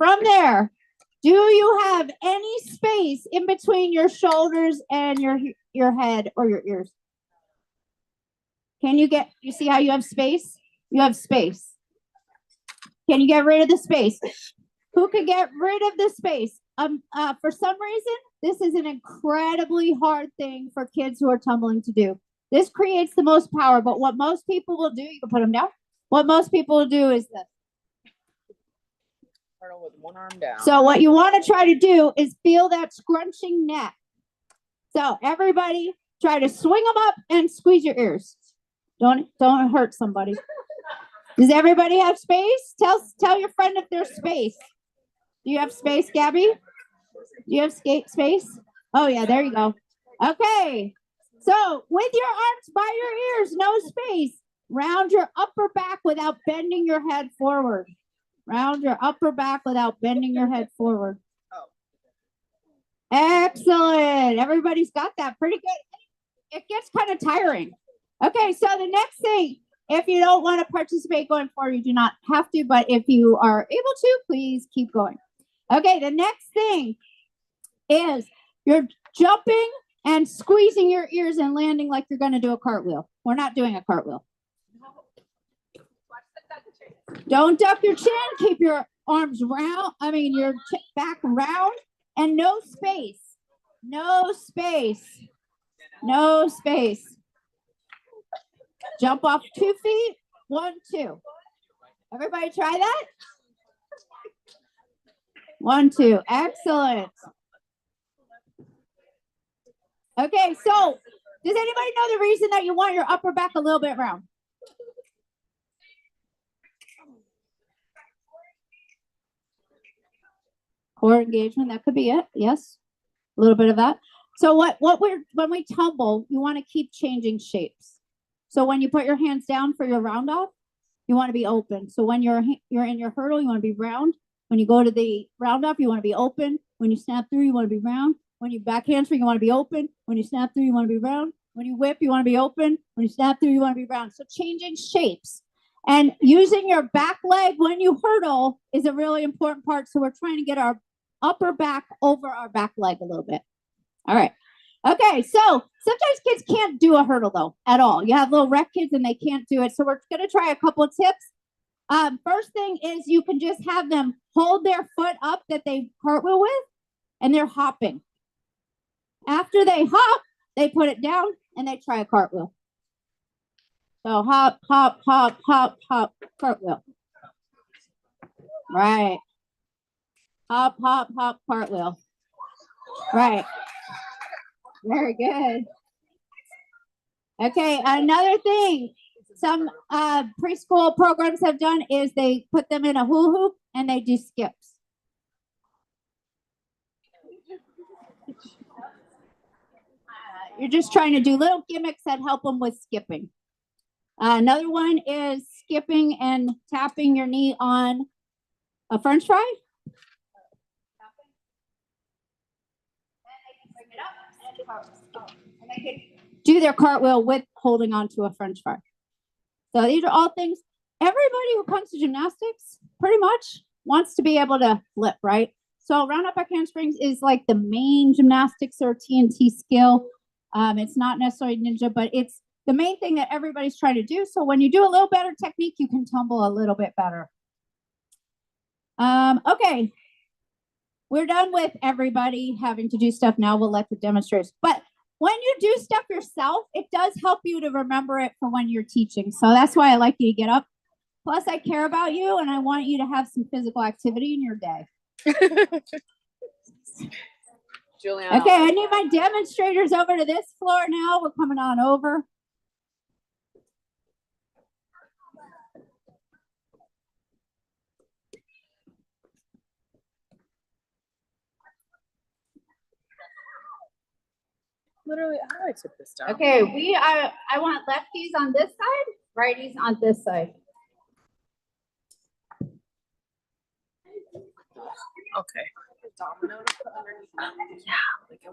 From there, do you have any space in between your shoulders and your head or your ears? Can you see how you have space? You have space. Can you get rid of the space? Who can get rid of the space? For some reason, this is an incredibly hard thing for kids who are tumbling to do. This creates the most power, but what most people will do, you can put them down. What most people will do is this. With one arm down. So what you want to try to do is feel that scrunching neck. So everybody try to swing them up and squeeze your ears. Don't hurt somebody. Does everybody have space? Tell your friend if there's space. Do you have space, Gabby? Do you have space? Oh yeah, there you go. Okay. So with your arms by your ears, no space. Round your upper back without bending your head forward. Round your upper back without bending your head forward. Excellent. Everybody's got that pretty good. It gets kind of tiring. Okay, so the next thing, if you don't want to participate going forward, you do not have to, but if you are able to, please keep going. Okay, the next thing is you're jumping and squeezing your ears and landing like you're going to do a cartwheel. We're not doing a cartwheel. Don't duck your chin. Keep your arms round. Your back round and no space. No space. No space. Jump off 2 feet. 1, 2. Everybody try that? 1, 2. Excellent. Okay, so does anybody know the reason that you want your upper back a little bit round? Core engagement, that could be it. Yes, a little bit of that. So when we tumble, you want to keep changing shapes. So when you put your hands down for your round off, you want to be open. So when you're in your hurdle, you want to be round. When you go to the round off, you want to be open. When you snap through, you want to be round. When you back handspring, you want to be open. When you snap through, you want to be round. When you whip, you want to be open. When you snap through, you want to be round. So changing shapes. And using your back leg when you hurdle is a really important part. So we're trying to get our upper back over our back leg a little bit. All right. Okay, so sometimes kids can't do a hurdle though at all. You have little rec kids and they can't do it. So we're going to try a couple of tips. First thing is you can just have them hold their foot up that they cartwheel with and they're hopping. After they hop, they put it down and they try a cartwheel. So hop, hop, hop, hop, hop, cartwheel. Right. Hop, hop, hop, cartwheel. Right. Very good. Okay, another thing some preschool programs have done is they put them in a hula hoop and they do skips. You're just trying to do little gimmicks that help them with skipping. Another one is skipping and tapping your knee on a French fry. And they can do their cartwheel with holding onto a French fry. So these are all things everybody who comes to gymnastics pretty much wants to be able to flip, right? So round up back handsprings is like the main gymnastics or TNT skill. It's not necessarily ninja, but it's the main thing that everybody's trying to do. So when you do a little better technique, you can tumble a little bit better. Okay. We're done with everybody having to do stuff. Now we'll let the demonstrators. But when you do stuff yourself, it does help you to remember it for when you're teaching. So that's why I like you to get up. Plus, I care about you, and I want you to have some physical activity in your day. Juliana. Okay, I need my demonstrators over to this floor now. We're coming on over. Literally, how do I tip this down? Okay, I want lefties on this side, righties on this side. Okay. Yeah, like I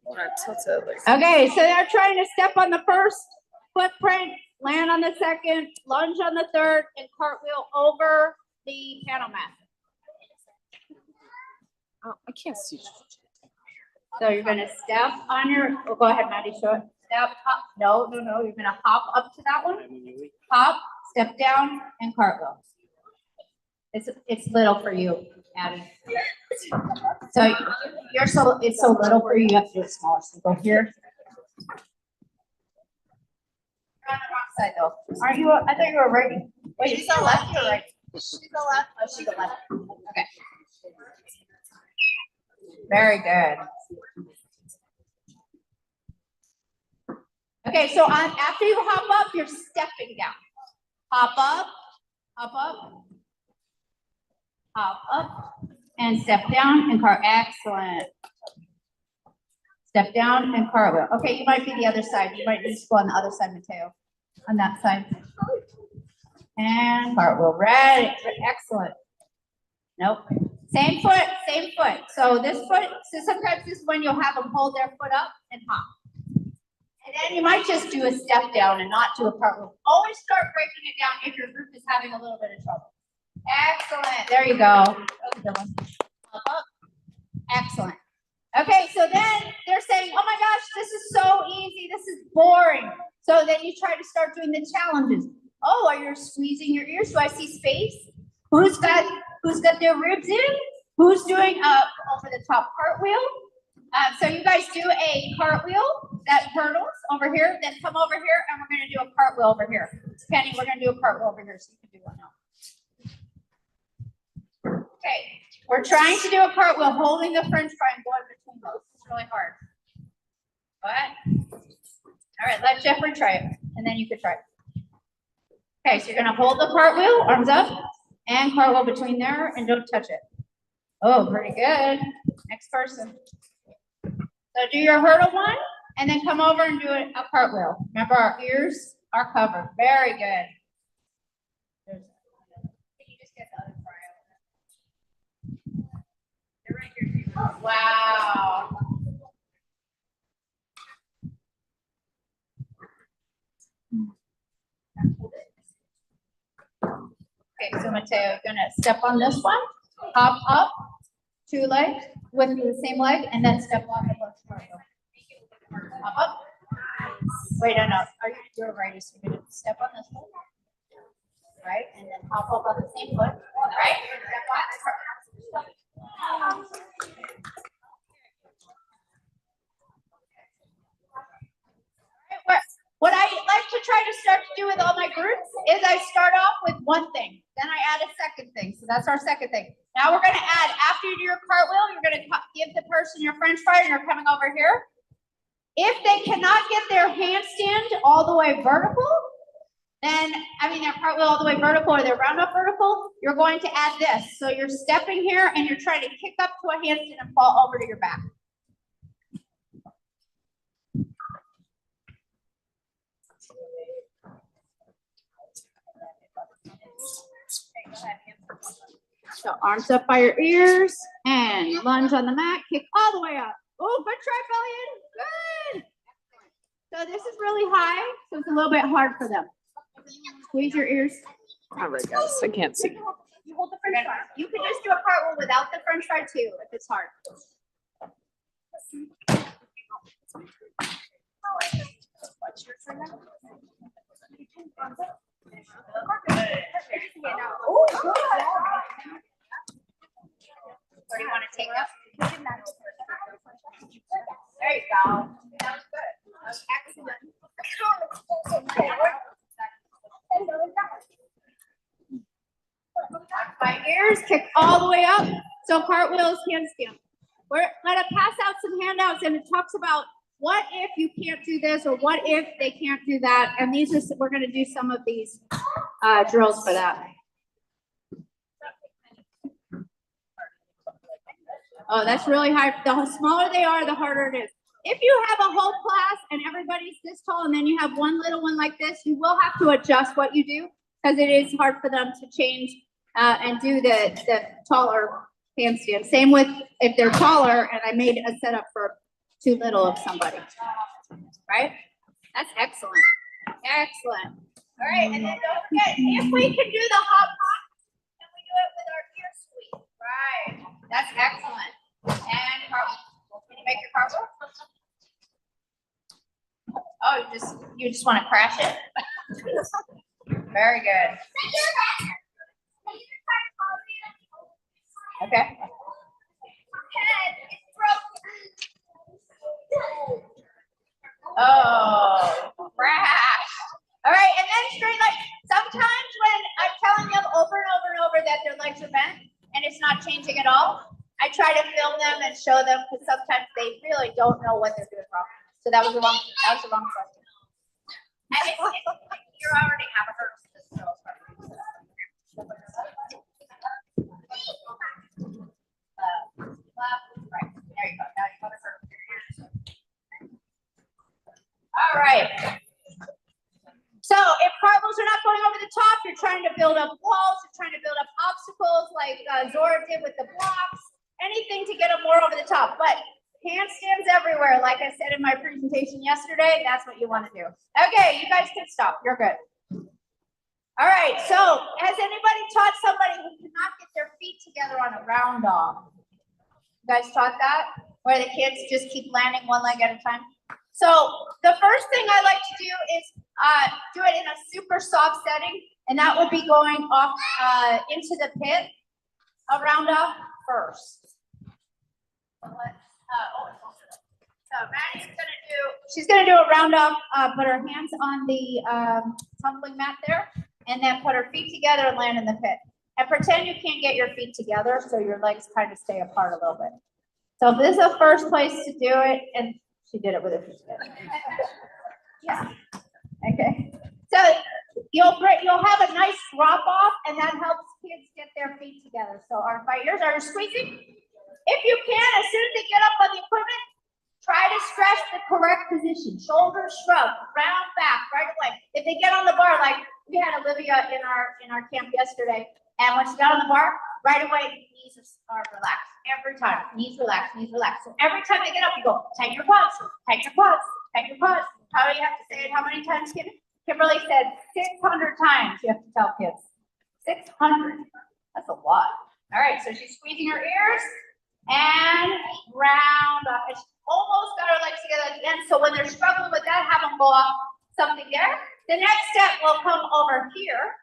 want to tilt it. Like okay, so they're trying to step on the first footprint, land on the second, lunge on the third, and cartwheel over the panel mat. Oh, I can't see. So you're gonna step on your, oh, go ahead, Maddie, show it. Step up, no, you're gonna hop up to that one. Hop, step down, and cartwheel. It's little for you, Maddie. So it's so little for you, you have to do it smaller. So go here. You're on the wrong side though. Aren't you, I thought you were right. Wait, she's the left or right? She's the left. Oh, she's the left. Okay. Very good. Okay, so after you hop up, you're stepping down. Hop up, hop up, and step down and excellent. Step down and cartwheel. Okay, you might be the other side. You might need to go on the other side, Mateo. On that side. And cartwheel. Ready. Excellent. Nope. Same foot, same foot. So this foot, so sometimes this is when you'll have them hold their foot up and hop. And then you might just do a step down and not do a cartwheel. Always start breaking it down if your group is having a little bit of trouble. Excellent. There you go. Up, up. Excellent. Okay, so then they're saying, oh my gosh, this is so easy. This is boring. So then you try to start doing the challenges. Oh, are you squeezing your ears? Do I see space? Who's got their ribs in? Who's doing over the top cartwheel? So you guys do a cartwheel that hurdles over here, then come over here, and we're going to do a cartwheel over here. Penny, we're going to do a cartwheel over here, so you can do one now. Okay, we're trying to do a cartwheel, holding the French fry and going between those. It's really hard. What? All right, let Jeffrey try it, and then you can try it. Okay, so you're going to hold the cartwheel, arms up, and cartwheel between there, and don't touch it. Oh, pretty good. Next person. So do your hurdle one, and then come over and do a cartwheel. Remember, our ears are covered. Very good. Can you just get the other fry over? They're right here too. Wow. Okay, so Mateo, gonna step on this one, hop up, 2 legs with the same leg, and then step off the left cartwheel. Hop up. Wait, no. You're righty, so you're gonna step on this one, right, and then hop up on the same foot, right? Step on. What I like to try to start to do with all my groups is I start off with one thing, then I add a second thing. So that's our second thing. Now we're going to add, after you do your cartwheel, you're going to give the person your French fry and you're coming over here. If they cannot get their handstand all the way vertical, then, their cartwheel all the way vertical or their round up vertical, you're going to add this. So you're stepping here and you're trying to kick up to a handstand and fall over to your back. So arms up by your ears and lunge on the mat, kick all the way up. Oh, good try, Bellion. Good. So this is really high, so it's a little bit hard for them. Squeeze your ears. All right, guys, I can't see. You hold the French fry. You can just do a cartwheel without the French fry too, if it's hard. Oh, good. Where do you want to take up? There you go. That was good. That was excellent. My ears kick all the way up. So cartwheels, handstand. We're gonna pass out some handouts, and it talks about what if you can't do this, or what if they can't do that. And these are, we're gonna do some of these drills for that. Oh, that's really hard. The smaller they are, the harder it is. If you have a whole class and everybody's this tall, and then you have one little one like this, you will have to adjust what you do, because it is hard for them to change and do the taller handstand. Same with if they're taller, and I made a setup for too little of somebody, right? That's excellent. Excellent. All right, and then don't forget, if we can do the hop hop, then we do it with our ear squeeze. Right. That's excellent. You just want to crash it? Very good. Okay. Oh, crash. All right, and then straight legs. Sometimes when I'm telling them over and over and over that their legs are bent and it's not changing at all, I try to film them and show them because sometimes they really don't know what they're doing wrong. So that was the wrong question. And you already have a hurt. Right. There you go. Now you got to hurt your ears. All right. So if cartwheels are not going over the top, you're trying to build up walls, you're trying to build up obstacles like Zora did with the blocks, anything to get them more over the top. But handstands everywhere, like I said in my presentation yesterday, that's what you want to do. Okay, you guys can stop. You're good. All right, so has anybody taught somebody who cannot get their feet together on a round off? You guys taught that? Where the kids just keep landing one leg at a time? So the first thing I like to do is do it in a super soft setting, and that would be going off into the pit, a round off first. So Maddie's she's gonna do a round off, put her hands on the tumbling mat there, and then put her feet together and land in the pit. And pretend you can't get your feet together, so your legs kind of stay apart a little bit. So this is the first place to do it, and she did it with her feet together. Yeah. Okay. So you'll have a nice drop off, and that helps kids get their feet together. So arms by ears, are you squeezing? If you can, as soon as they get up on the equipment, try to stretch the correct position. Shoulders shrug, round back right away. If they get on the bar, like we had Olivia in our camp yesterday, and when she got on the bar, right away, knees are relaxed. Every time, knees relax, knees relax. So every time they get up, you go, tighten your quads, tighten your quads, tighten your quads. How do you have to say it? How many times, Kimberly said 600 times you have to tell kids. 600. That's a lot. All right, so she's squeezing her ears and round off. She almost got her legs together at the end. So when they're struggling with that, have them go off something there. The next step will come over here.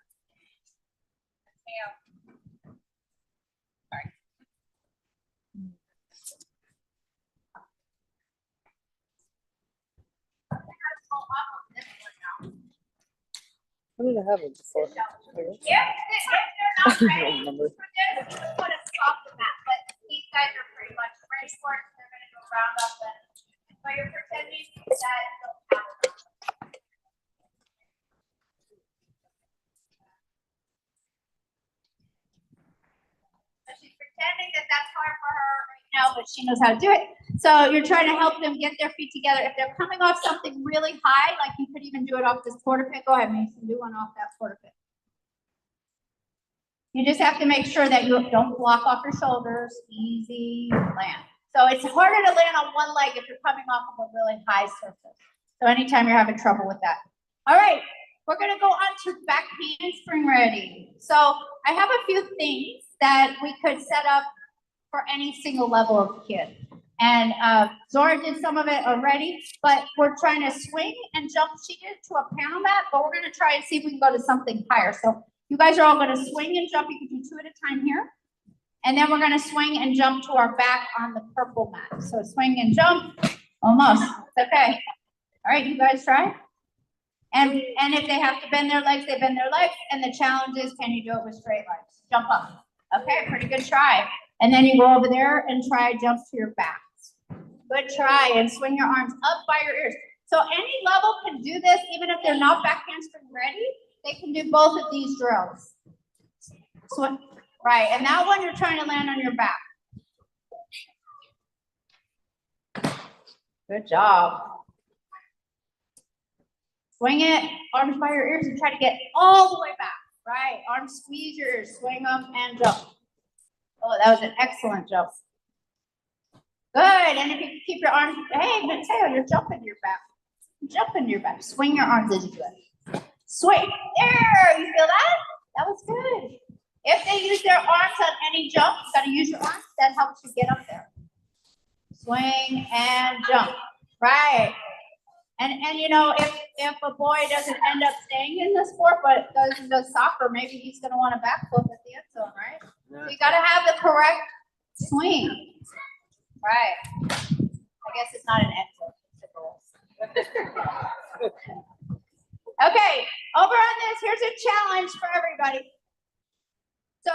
Sorry. What did I have it before? If they're not ready for this, just put a soft mat. But these guys are pretty much ready for it. They're going to go round up and but you're pretending that don't count. So she's pretending that that's hard for her right now, but she knows how to do it. So you're trying to help them get their feet together. If they're coming off something really high, like you could even do it off this quarter pit. Go ahead, Mason, do one off that quarter pit. You just have to make sure that you don't block off your shoulders. Easy land. So it's harder to land on one leg if you're coming off of a really high surface. So anytime you're having trouble with that. All right, we're going to go on to back handspring ready. So I have a few things that we could set up for any single level of kid. And Zora did some of it already, but we're trying to swing and jump. She did to a panel mat, but we're going to try and see if we can go to something higher. So you guys are all going to swing and jump. You can do 2 at a time here. And then we're going to swing and jump to our back on the purple mat. So swing and jump. Almost. It's okay. All right, you guys try. And if they have to bend their legs, they bend their legs. And the challenge is, can you do it with straight legs? Jump up. Okay, pretty good try. And then you go over there and try jumps to your back. Good try. And swing your arms up by your ears. So any level can do this, even if they're not back handspring ready. They can do both of these drills. So, right, and that one you're trying to land on your back. Good job. Swing it, arms by your ears, and try to get all the way back. Right, arms squeeze your ears, swing them and jump. Oh, that was an excellent jump. Good, and if you can keep your arms, hey, Mateo, you're jumping your back. Jump into your back. Swing your arms as you do it. Swing. There, you feel that? That was good. If they use their arms on any jump, you gotta use your arms. That helps you get up there. Swing and jump. Right. And you know, if a boy doesn't end up staying in the sport, but goes and does soccer, maybe he's gonna want a backflip at the end zone, right? So you gotta have the correct swing. Right. I guess it's not an end zone, it's a goal. Okay, over on this, here's a challenge for everybody. So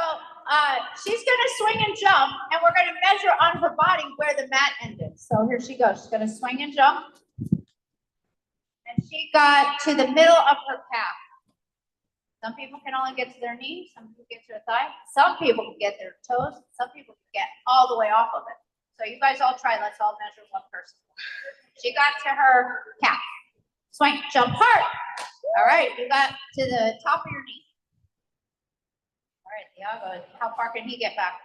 she's gonna swing and jump, and we're gonna measure on her body where the mat ended. So here she goes. She's gonna swing and jump. And she got to the middle of her calf. Some people can only get to their knee, some people get to their thigh, some people can get their toes, some people can get all the way off of it. So you guys all try, let's all measure one person. She got to her calf. Swing, jump hard. All right, you got to the top of your knee. All right, Thiago, how far can he get back?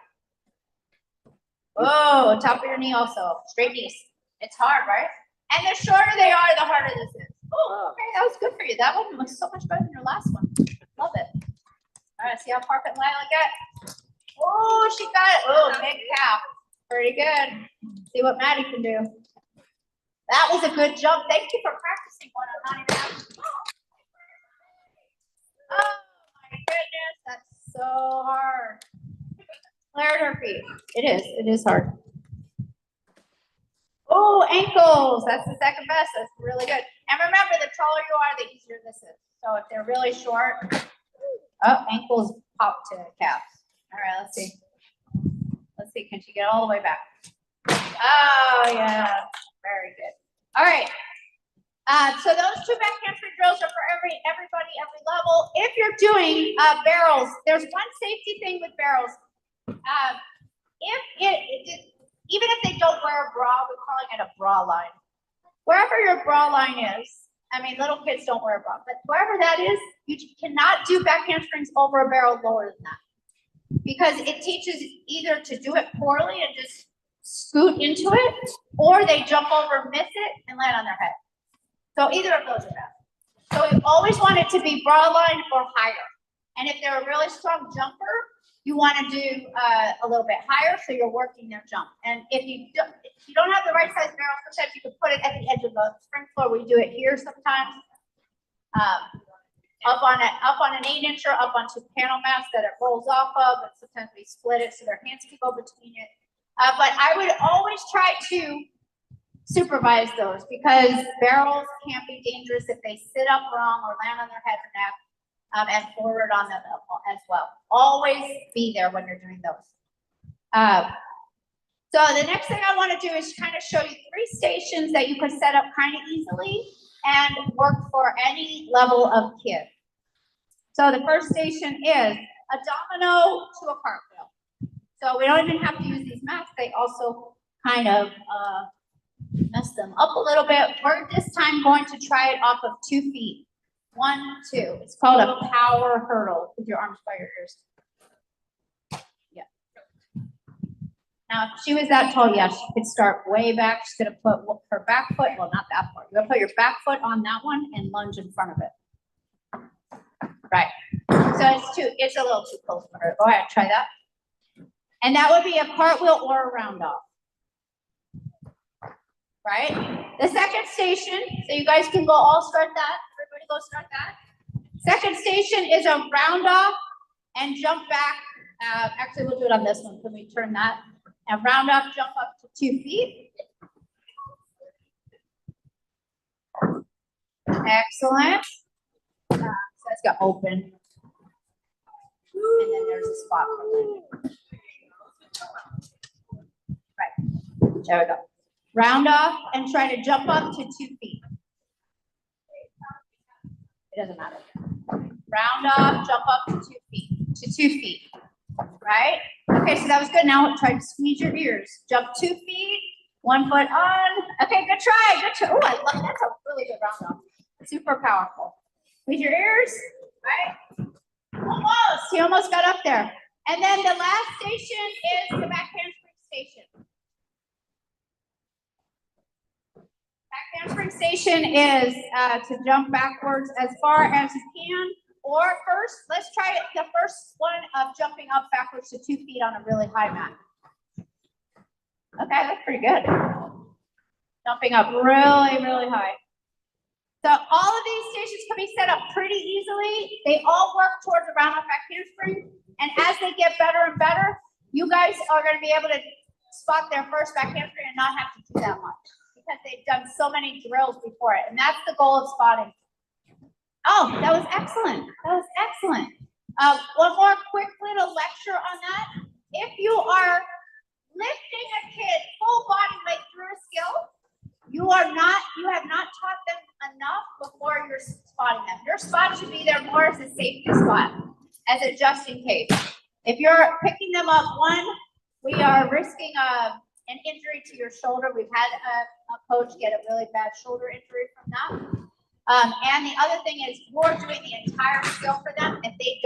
Oh, top of your knee also, straight knees. It's hard, right? And the shorter they are, the harder this is. Oh, okay, that was good for you. That one was so much better than your last one. Love it. All right, see how far can Lila get? Oh, she got it. Oh, big calf. Pretty good. See what Maddie can do. That was a good jump. Thank you for practicing one. I'm not even having. Oh my goodness, that's so hard. Cleared her feet. It is hard. Oh, ankles. That's the second best. That's really good. And remember, the taller you are, the easier this is. So if they're really short, oh, ankles pop to calves. All right, let's see. Let's see, can she get all the way back? Oh, yeah, very good. All right. So those two back hamstring drills are for everybody, every level. If you're doing barrels, there's one safety thing with barrels. Even if they don't wear a bra, we're calling it a bra line. Wherever your bra line is, I mean, little kids don't wear a bra, but wherever that is, you cannot do back hamstrings over a barrel lower than that. Because it teaches either to do it poorly and just scoot into it, or they jump over, miss it, and land on their head. So either of those are bad. So you always want it to be bra line or higher. And if they're a really strong jumper, you want to do a little bit higher, so you're working their jump. And if you don't have the right size barrel, sometimes you can put it at the edge of the spring floor. We do it here sometimes, up on an 8-incher, up onto panel mats that it rolls off of. And sometimes we split it so their hands can go between it. But I would always try to supervise those, because barrels can be dangerous if they sit up wrong or land on their head or neck. And forward on them as well. Always be there when you're doing those. So the next thing I want to do is kind of show you 3 stations that you could set up kind of easily and work for any level of kid. So the first station is a domino to a cartwheel. So we don't even have to use these mats. They also kind of mess them up a little bit. We're this time going to try it off of 2 feet. 1, 2. It's called a power hurdle with your arms by your ears. Yeah. Now, if she was that tall, yeah, she could start way back. She's going to put her back foot, well, not that far. You're going to put your back foot on that one and lunge in front of it. Right. So it's a little too close for her. Go ahead, try that. And that would be a cartwheel or a round off. Right? The second station, so you guys can go all start that. Everybody go start that. Second station is a round off and jump back. Actually, we'll do it on this one. Can we turn that? And round off, jump up to 2 feet. Excellent. So it's got open. And then there's a spot for landing. Right. There we go. Round off and try to jump up to 2 feet. It doesn't matter. Round off, jump up to 2 feet. To 2 feet. Right? Okay, so that was good. Now try to squeeze your ears. Jump 2 feet, 1 foot on. Okay, good try. Good try. Oh, I love that's a really good round off. Super powerful. Squeeze your ears. Right? Almost. You almost got up there. And then the last station is the back handspring station. Back handspring station is to jump backwards as far as you can. Or first, let's try it. The first one of jumping up backwards to 2 feet on a really high mat. Okay, that's pretty good. Jumping up really, really high. So all of these stations can be set up pretty easily. They all work towards a round off back handspring. And as they get better and better, you guys are going to be able to spot their first back handspring and not have to do that much because they've done so many drills before it. And that's the goal of spotting. Oh, that was excellent. That was excellent. One more quick little lecture on that. If you are lifting a kid full body weight through a skill, you have not taught them enough before you're spotting them. Your spot should be there more as a safety spot, as a just in case. If you're picking them up, one, we are risking an injury to your shoulder. We've had a coach get a really bad shoulder injury from that. And the other thing is you're doing the entire skill for them if they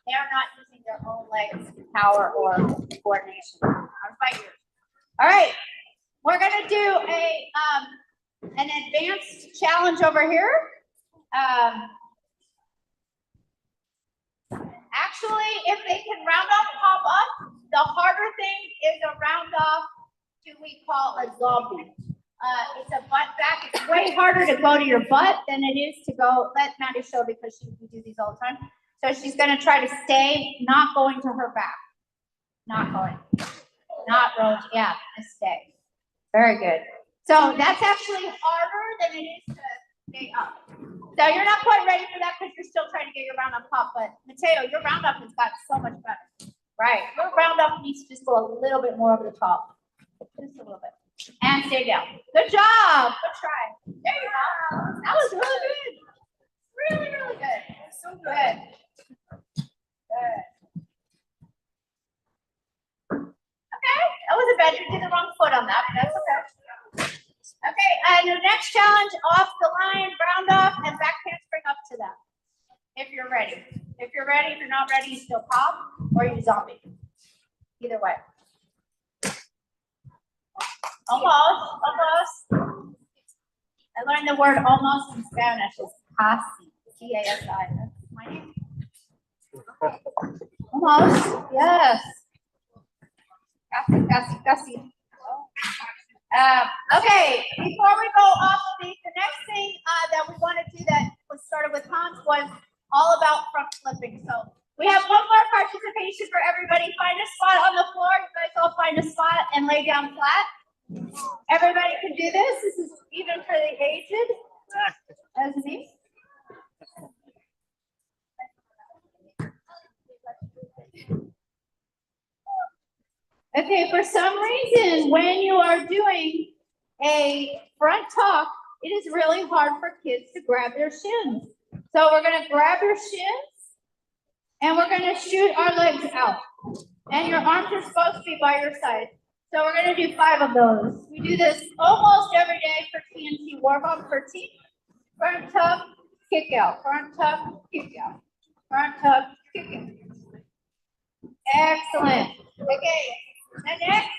they're not using their own legs, power, or coordination. All right, we're gonna do an advanced challenge over here. Actually, if they can round off, pop up, the harder thing is a round off, we call a zombie. It's a butt back. It's way harder to go to your butt than it is to go. Let Maddie show because we do these all the time. So she's going to try to stay, not going to her back. Not going. Not rotate. Yeah, just stay. Very good. So that's actually harder than it is to stay up. So you're not quite ready for that because you're still trying to get your round up pop. But Mateo, your round up has got so much better. Right. Your round up needs to just go a little bit more over the top. Just a little bit. And stay down. Good job. Good try. There you go. That was really good. Really, really good. So good. Good. Okay. That was a bad. You did the wrong foot on that, but that's okay. Okay. And your next challenge, off the line, round off, and back handspring up to them. If you're ready. If you're ready, if you're not ready, you still pop or you zombie. Either way. Almost. I learned the word almost in Spanish. It's Cassie. Cassi. That's my name. Almost. Yes. Cassie. Okay. Before we go off of these, the next thing that we want to do that was started with Hans was all about front flipping. So we have one more participation for everybody. Find a spot on the floor. You guys all find a spot and lay down flat. Everybody can do this. This is even for the aged. As me. Okay, for some reason, when you are doing a front tuck, it is really hard for kids to grab their shins. So we're going to grab your shins and we're going to shoot our legs out. And your arms are supposed to be by your side. So we're going to do 5 of those. We do this almost every day for TNT warm up for team. Front tuck, kick out. Front tuck, kick out. Front tuck, kick out. Excellent. Okay. The next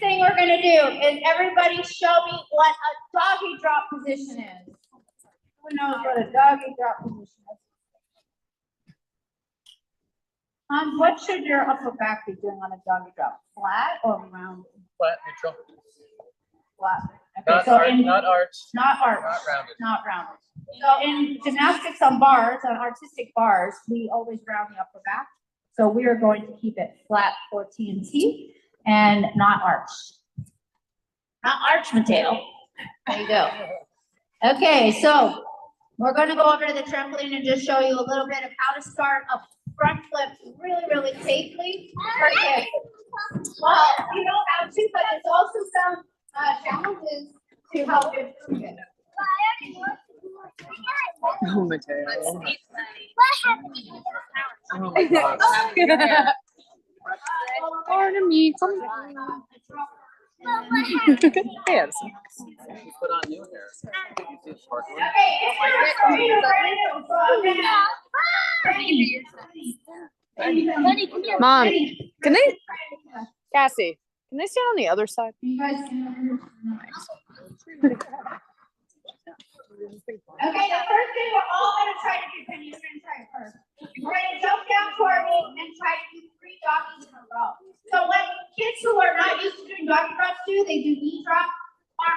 thing we're going to do is everybody show me what a doggy drop position is. Who knows what a doggy drop position is? What should your upper back be doing on a doggy drop? Flat or rounded? Flat, neutral. Flat. Okay, Not, so not arched. Not arched. Not rounded. Not rounded. So in gymnastics on bars, on artistic bars, we always round the upper back. So we are going to keep it flat for TNT and not arched. Not arched, Mateo. There you go. Okay, so we're going to go over to the trampoline and just show you a little bit of how to start a front flip really, really safely for kids. Well, you know how to, but there's also some challenges to help improve it. Oh, Mateo. Oh my God. Pardon me. Yes. Put on new hair. Mom, can they, Cassie, can they stand on the other side? Okay, the first thing we're all going to try to do, Penny, you're going to try it first. We're going to jump down toward me and try to do 3 doggies in a row. So what kids who are not used to doing doggy drops do, they do knee drop, arm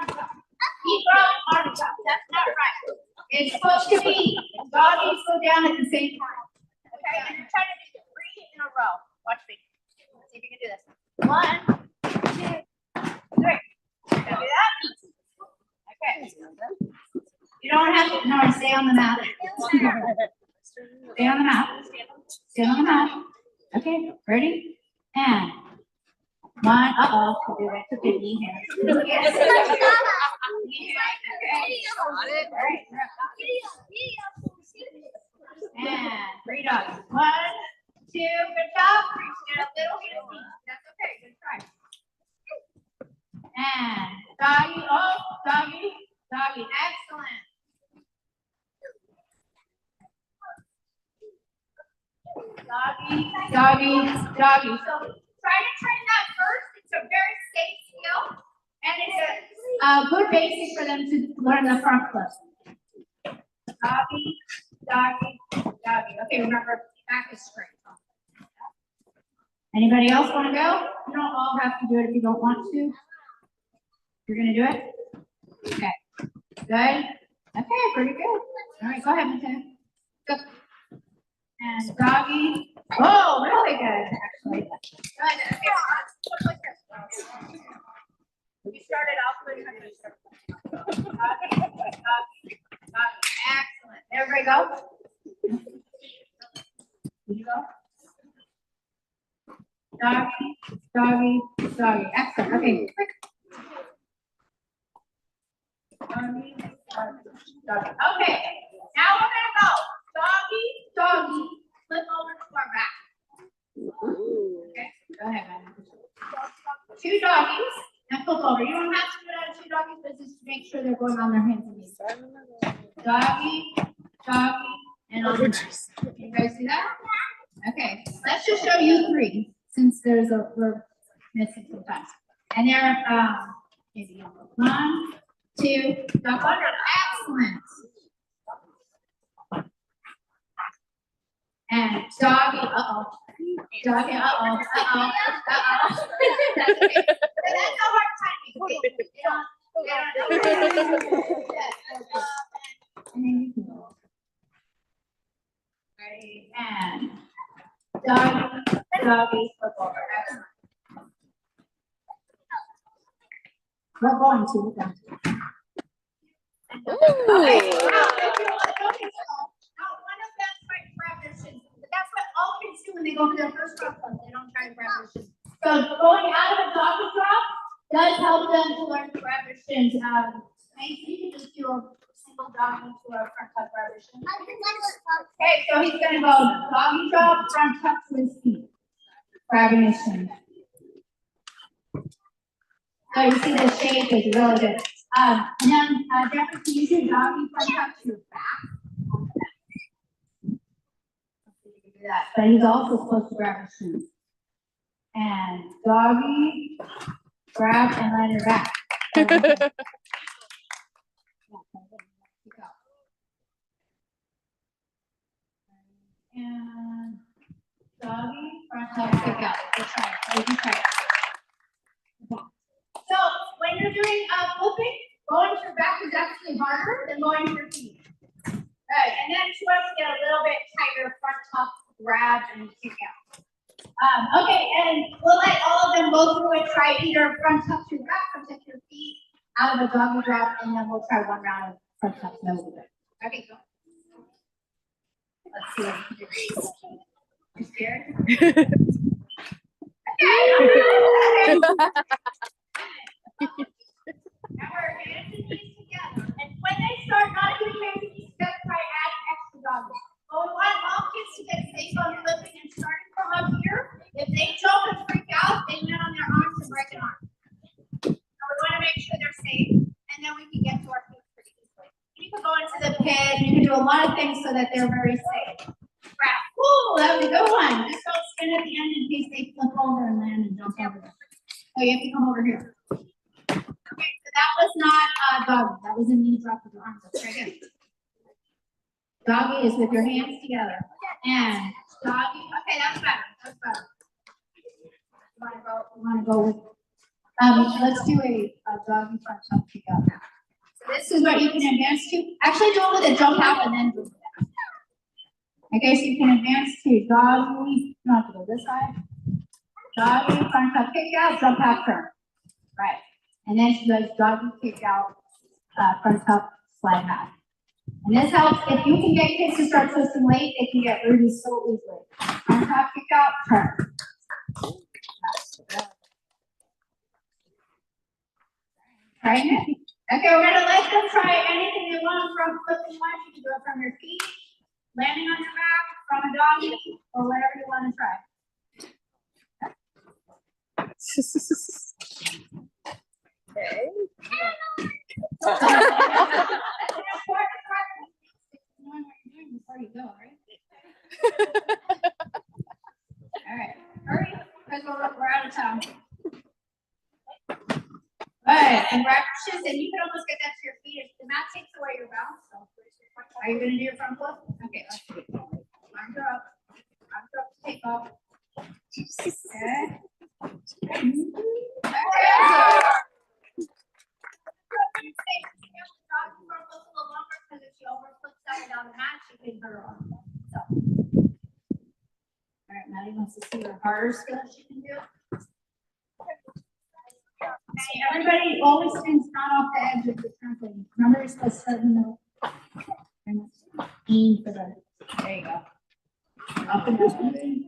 Watch me. Let's see if you can do this. 1, 2, 3. Can you do that? Okay. You don't have to. No, stay on the mat. Stay on the mat. Stay on the mat. Okay. Ready? And 1. Uh-oh. We went to 50 here. Yes. Okay. Got it. All right. And 3 dogs. 1, 2. Good job. Reach down a little bit of feet. That's okay. Good try. And doggy. Oh, doggy. Doggy. Excellent. Doggy. Doggy. Doggy. So try to train that first. It's a very safe skill. And it's a good basic for them to learn the front flip. Doggy. Doggy. Doggy. Okay, remember, back is straight. Anybody else want to go? You don't all have to do it if you don't want to. You're going to do it? Okay. Good? Okay, pretty good. All right, go ahead, Mateo. Go. And doggy. Oh, really good, actually. Good. Okay, look like this. We started off with doggy, doggy, doggy. Excellent. Everybody go. Did you go? Doggy, doggy, doggy. Excellent. Okay, quick. Doggy, doggy, doggy. Okay, now we're gonna go. Doggy, doggy. Flip over to our back. Okay, go ahead, man. 2 doggies and flip over. You don't have to do it out of 2 doggies, but just make sure they're going on their hands and knees. Doggy, doggy, and on the back. You guys see that? Okay, let's just show you 3 since we're missing some time. And there, maybe 1, 2, dog under. Excellent. And doggy, uh-oh. Doggy, uh-oh, uh-oh, uh-oh. That's okay. That's a hard timing. Ready, and doggy, doggy, flip over. Excellent. We're going to. Okay. That's what all kids do when they go for their first drop club. They don't try to grab their shins. So going out of a doggy drop does help them to learn to grab their shins. Maybe you can just do a single doggy to a front tuck grab their shins. Okay, so he's gonna go doggy drop, front tuck to his feet, grabbing his shins. So you see the shape is really good. And then Jeffrey, can you do doggy front tuck to your back? That, but he's also supposed to grab his shoes. And doggy, grab and land your back. And doggy, front tuck, kick out. Let's try it. Let's try it. Okay. So when you're doing flipping, going to your back is actually harder than going to your feet. Right, and then she wants to get a little bit tighter front tuck, grab, and kick out. Okay, and we'll let all of them go through it. Try either front tuck to your back, front tuck to your feet, out of a doggy drop, and then we'll try 1 round of front tuck. Okay, go. Let's see. You scared? Okay. Now we're hands and knees together. And when they start not doing hands and knees together, try adding extra doggy. But we want all kids to get safe on flipping and starting from up here. If they jump and freak out, they land on their arms and break an arm. So we want to make sure they're safe, and then we can get to our feet pretty easily. You can go into the pit. You can do a lot of things so that they're very safe. Grab. Ooh, that was a good one. Just don't spin at the end in case they flip over and land and jump over there. So you have to come over here. Okay, so that was not doggy. That was a knee drop with your arms up. Try again. Doggy is with your hands together. And doggy. Okay, that's better. That's better. You want to go with, let's do a doggy front tuck together. So this is what you can advance to. Actually, do it with a jump out and then do that. Okay, so you can advance to doggy. You don't have to go this side. Doggy, front up, kick out, jump half turn. Right. And then she goes doggy, kick out, front up, slide back. And this helps if you can get kids to start twisting late, they can get rooty so easily. Front up, kick out, turn. Try it. Okay, we're gonna let them try anything they want from flipping lunge. You can do it from your feet, landing on your back, from a doggy, or whatever you want to try. Okay. Before you go, right? All right, hurry, because we're out of time. All right, congratulations, and you can almost get that to your feet. If the mat takes away your bounce, so are you going to do your front flip? Okay, let's do it. Arms are up. Arms are up to take off. Okay. Because if she overflips up and down the mat, she can hurt her arm. So, all right, Maddie wants to see her harder skill she can do. Okay, everybody always stands not off the edge of the trampoline. Remember, you're supposed to start in the middle. Aim for the. There you go. Up and down.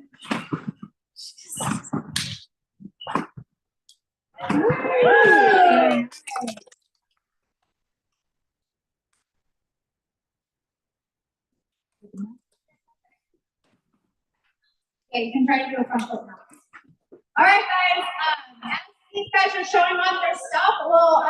Okay, you can try to do a front flip now. All right, guys. As these guys are showing off their stuff, we'll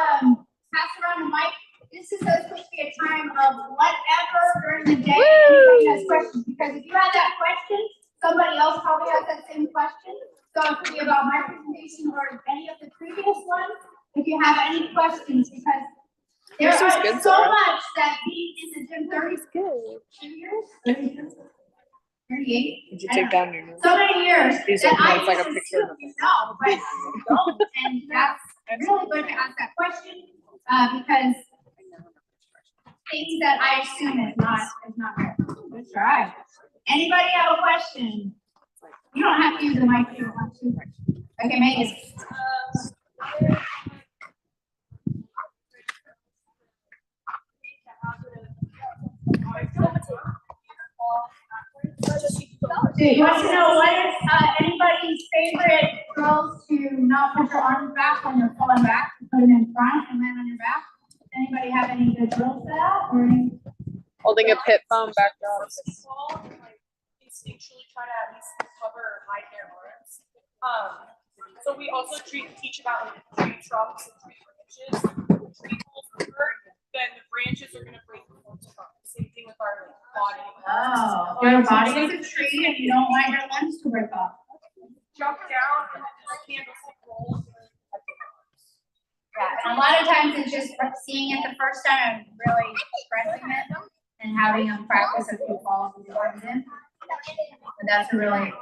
pass around the mic. This is supposed to be a time of whatever during the day anybody has questions. Because if you have that question, somebody else probably has that same question. So it could be about my presentation or any of the previous ones. If you have any questions, because there is so much that being in the gym 32 years, 38. Did you take down your notes? So many years. These that are I notes like a just picture of assume, no, but you don't. And that's really good to ask that question because things that I assume is not right. Good try. Anybody have a question? You don't have to use the mic if you don't want to. Okay, Megan. So you want to know what is anybody's favorite drills to not put your arms back when you're pulling back, put them in front and land on your back? Anybody have any good drills for that? Or any? Holding a pit bum back down. Instinctually try to at least cover or hide their arms. So we also teach about like tree trunks and tree branches. If the tree falls over, then the branches are gonna break the forms apart. Same thing with our body. Oh, your body is a tree and you don't want your limbs to break off. Jump down and then just handles like rolls. Yeah, and a lot of times it's just seeing it the first time and really expressing it and having them practice a few falls with the arms in. But that's a really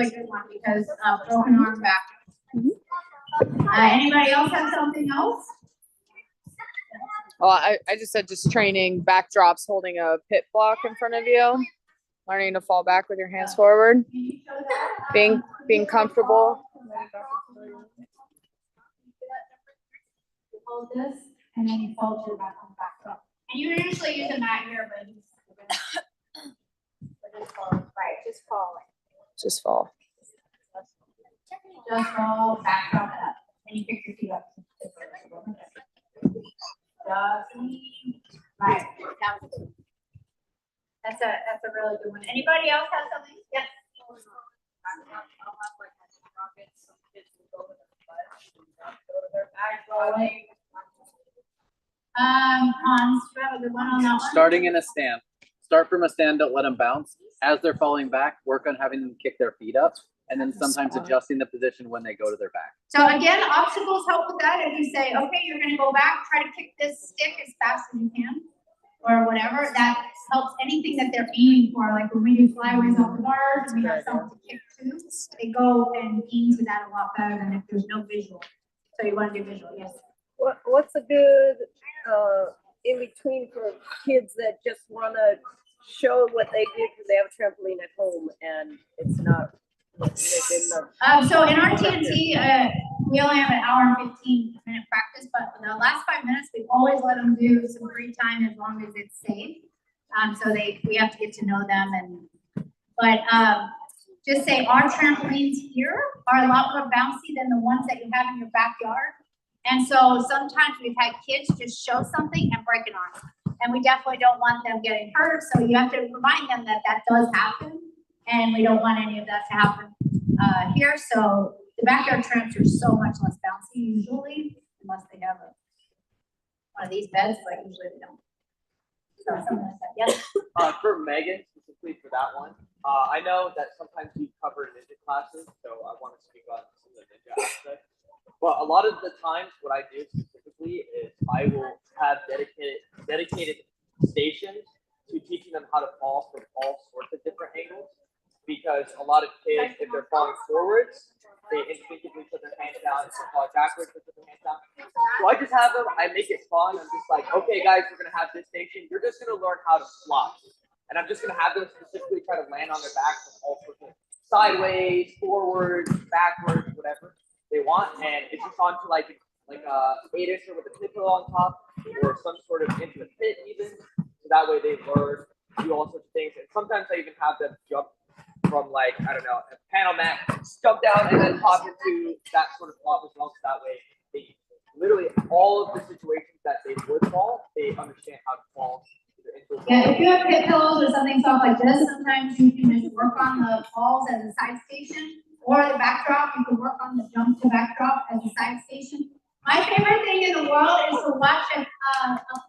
good one because broken arm back. Anybody else have something else? Well, I just said just training backdrops, holding a pit block in front of you, learning to fall back with your hands forward, being comfortable. You hold this and then you fold your back on back up. And you usually use a mat here, but just fall. Right, just fall. Just fall. Just fall, back up, and you pick your feet up. Right. That's a really good one. Anybody else have something? Yes. Hans, you have a good one on that one. Starting in a stand. Start from a stand, don't let them bounce. As they're falling back, work on having them kick their feet up, and then sometimes adjusting the position when they go to their back. So again, obstacles help with that. If you say, okay, you're gonna go back, try to kick this stick as fast as you can, or whatever, that helps anything that they're aiming for. Like when we do flyaways off the bars, we have something to kick to. They go and aim to that a lot better than if there's no visual. So you want to do visual, yes. What's a good in between for kids that just want to show what they did because they have a trampoline at home and it's not So in our TNT, we only have an hour and 15-minute practice, but in the last 5 minutes, we always let them do some free time as long as it's safe. So we have to get to know them, but just say our trampolines here are a lot more bouncy than the ones that you have in your backyard. And so sometimes we've had kids just show something and break an arm, and we definitely don't want them getting hurt. So you have to remind them that that does happen, and we don't want any of that to happen here. So the backyard tramps are so much less bouncy usually, unless they have one of these beds, but usually they don't. So something like that. Yes. For Megan, specifically for that one, I know that sometimes you cover ninja classes, so I want to speak on some of the ninja aspects. But a lot of the times, what I do specifically is I will have dedicated stations to teaching them how to fall from all sorts of different angles. Because a lot of kids, if they're falling forwards, they instinctively put their hands down. If they're falling backwards, they put their hands down. So I just have them. I make it fun. I'm just like, okay, guys, we're gonna have this station. You're just gonna learn how to flop, and I'm just gonna have them specifically try to land on their back from all sorts of sideways, forwards, backwards, whatever they want. And it's just onto like a 8-incher with a pit pillow on top, or some sort of into the pit even. So that way they learn to do all sorts of things. And sometimes I even have them jump from like, I don't know, a panel mat, jump down and then hop into that sort of flop as well. So that way they literally all of the situations that they would fall, they understand how to fall. Yeah, if you have pit pillows or something soft like this, sometimes you can just work on the falls as a side station, or the backdrop. You can work on the jump to backdrop as a side station. My favorite thing in the world is to watch a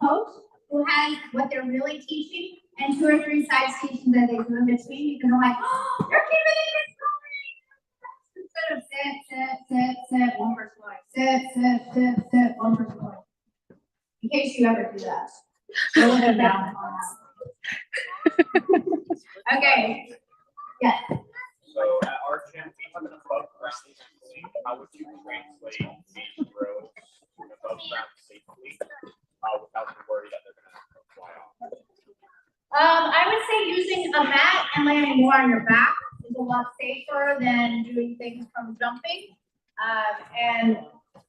coach who has what they're really teaching and 2 or 3 side stations that they do in between. You can be like, oh, you're keeping it going. Instead of sit, one person going, sit, one person going. In case you ever do that. Really down on that. Okay. Yes. So at our camp, we have an above ground safely. How would you translate these drills to an above ground safely without the worry that they're going to fly off? I would say using a mat and landing more on your back is a lot safer than doing things from jumping. And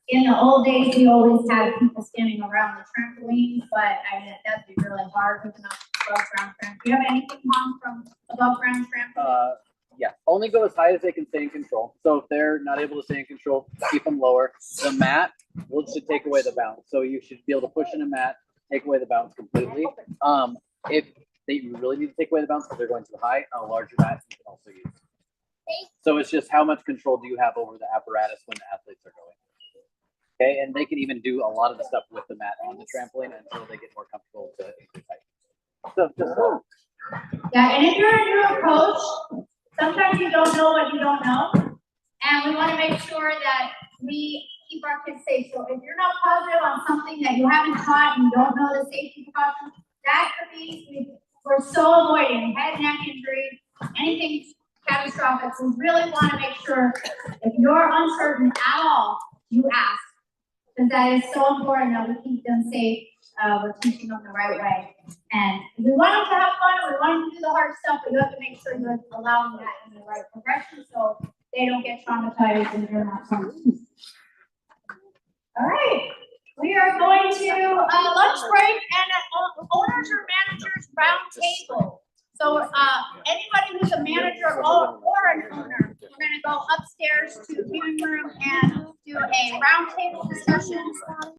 in the old days, we always had people standing around the trampolines, but that'd be really hard with an above ground trampoline. Do you have anything on from above ground trampoline? Yeah, only go as high as they can stay in control. So if they're not able to stay in control, keep them lower. The mat should take away the bounce. So you should be able to push in a mat, take away the bounce completely. If you really need to take away the bounce because they're going too high, a larger mat you can also use. So it's just how much control do you have over the apparatus when the athletes are going. Okay, and they can even do a lot of the stuff with the mat on the trampoline until they get more comfortable to increase height. So just Yeah, and if you're a new coach, sometimes you don't know what you don't know, and we want to make sure that we keep our kids safe. So if you're not positive on something that you haven't taught and you don't know the safety precautions, that could be, we're so avoiding head and neck injury, anything catastrophic. We really want to make sure if you're uncertain at all, you ask, because that is so important that we keep them safe. We're teaching them the right way. And we want them to have fun, we want them to do the hard stuff, but you have to make sure you're allowing that in the right progression so they don't get traumatized and they're not fun. All right, we are going to lunch break and an owners or managers round table. So anybody who's a manager or an owner, we're going to go upstairs to the viewing room and do a round table discussion